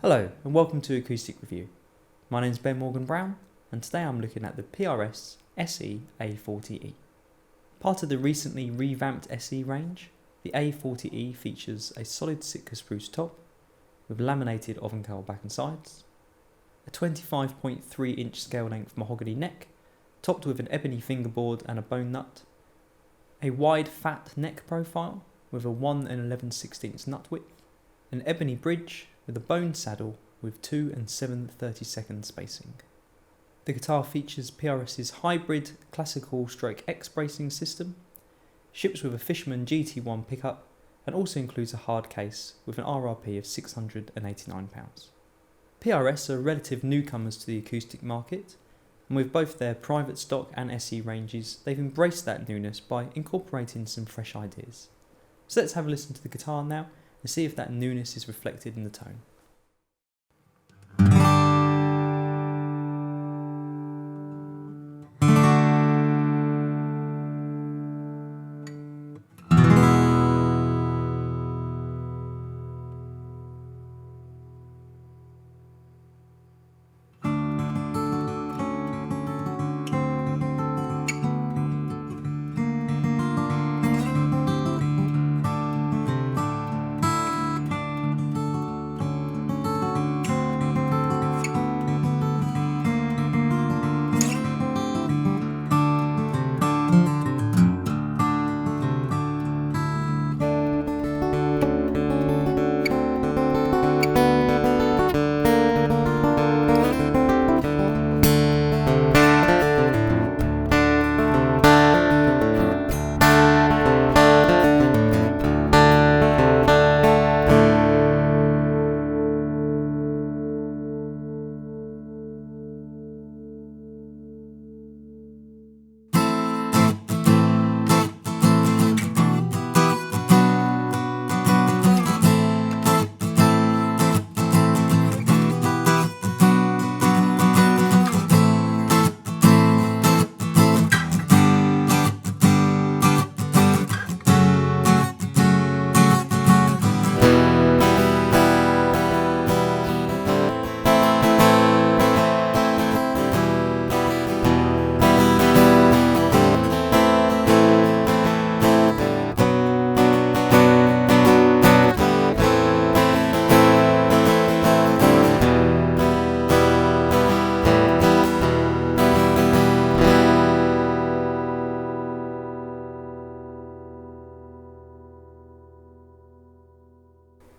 Hello and welcome to Acoustic Review. My name is Ben Morgan Brown and today I'm looking at the PRS SE A40E. Part of the recently revamped SE range, the A40E features a solid Sitka spruce top with laminated oven cowl back and sides, a 25.3 inch scale length mahogany neck topped with an ebony fingerboard and a bone nut, a wide fat neck profile with a 1 11/16 nut width, an ebony bridge with a bone saddle with 2 7/32 spacing. The guitar features PRS's hybrid classical stroke X bracing system, ships with a Fishman GT1 pickup and also includes a hard case with an RRP of £689. PRS are relative newcomers to the acoustic market, and with both their private stock and SE ranges, they've embraced that newness by incorporating some fresh ideas. So let's have a listen to the guitar now and see if that newness is reflected in the tone.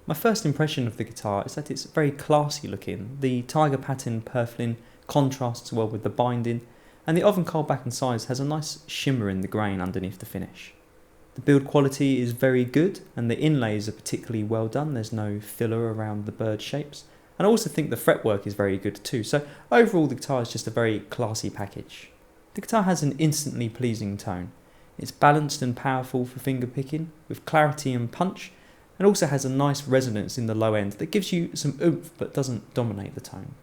My first impression of the guitar is that it's very classy looking. The tiger pattern purfling contrasts well with the binding, and the oven cowl back and sides has a nice shimmer in the grain underneath the finish. The build quality is very good and the inlays are particularly well done. There's no filler around the bird shapes, and I also think the fretwork is very good too. So overall the guitar is just a very classy package. The guitar has an instantly pleasing tone. It's balanced and powerful for finger picking with clarity and punch, and also has a nice resonance in the low end that gives you some oomph but doesn't dominate the tone.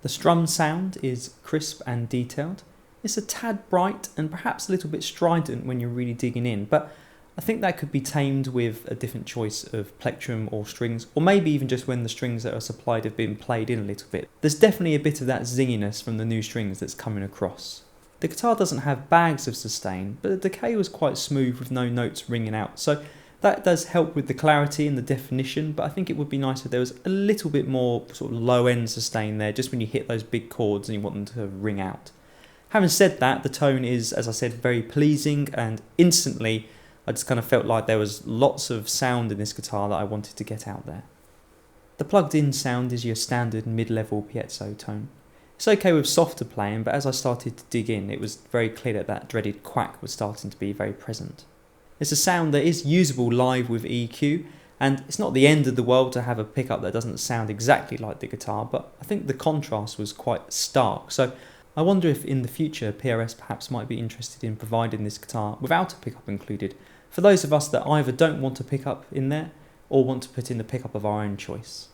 The strum sound is crisp and detailed. It's a tad bright and perhaps a little bit strident when you're really digging in, but I think that could be tamed with a different choice of plectrum or strings, or maybe even just when the strings that are supplied have been played in a little bit. There's definitely a bit of that zinginess from the new strings that's coming across. The guitar doesn't have bags of sustain, but the decay was quite smooth with no notes ringing out, so that does help with the clarity and the definition, but I think it would be nice if there was a little bit more sort of low end sustain there, just when you hit those big chords and you want them to ring out. Having said that, the tone is, as I said, very pleasing, and instantly I just kind of felt like there was lots of sound in this guitar that I wanted to get out there. The plugged in sound is your standard mid-level piezo tone. It's okay with softer playing, but as I started to dig in, it was very clear that that dreaded quack was starting to be very present. It's a sound that is usable live with EQ, and it's not the end of the world to have a pickup that doesn't sound exactly like the guitar, but I think the contrast was quite stark, so I wonder if in the future PRS perhaps might be interested in providing this guitar without a pickup included, for those of us that either don't want a pickup in there or want to put in the pickup of our own choice.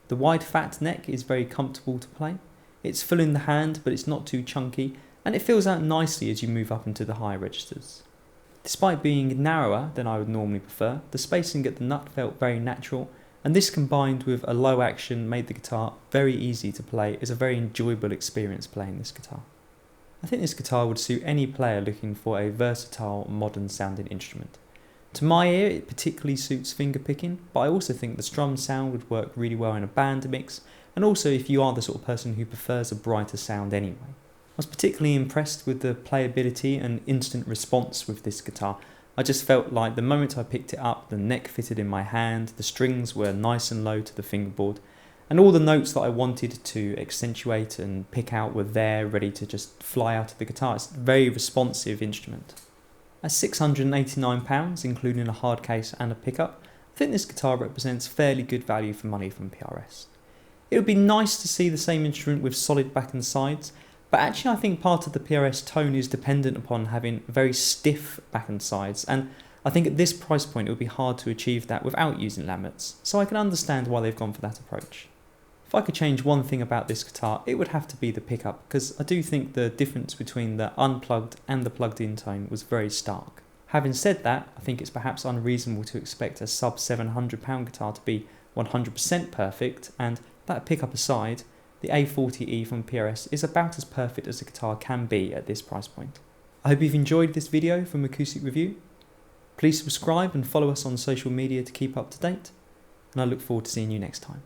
The wide fat neck is very comfortable to play. It's full in the hand, but it's not too chunky, and it fills out nicely as you move up into the higher registers. Despite being narrower than I would normally prefer, the spacing at the nut felt very natural, And this combined with a low action made the guitar very easy to play. It's a very enjoyable experience playing this guitar. I think this guitar would suit any player looking for a versatile, modern sounding instrument. To my ear, it particularly suits fingerpicking, but I also think the strum sound would work really well in a band mix, and also if you are the sort of person who prefers a brighter sound anyway. I was particularly impressed with the playability and instant response with this guitar. I just felt like the moment I picked it up, the neck fitted in my hand, the strings were nice and low to the fingerboard, and all the notes that I wanted to accentuate and pick out were there, ready to just fly out of the guitar. It's a very responsive instrument. At £689, including a hard case and a pickup, I think this guitar represents fairly good value for money from PRS. It would be nice to see the same instrument with solid back and sides, but actually I think part of the PRS tone is dependent upon having very stiff back and sides, and I think at this price point it would be hard to achieve that without using laminates, so I can understand why they've gone for that approach. If I could change one thing about this guitar, it would have to be the pickup, because I do think the difference between the unplugged and the plugged in tone was very stark. Having said that, I think it's perhaps unreasonable to expect a sub £700 guitar to be 100% perfect, and that pickup aside, the A40E from PRS is about as perfect as a guitar can be at this price point. I hope you've enjoyed this video from Acoustic Review. Please subscribe and follow us on social media to keep up to date, and I look forward to seeing you next time.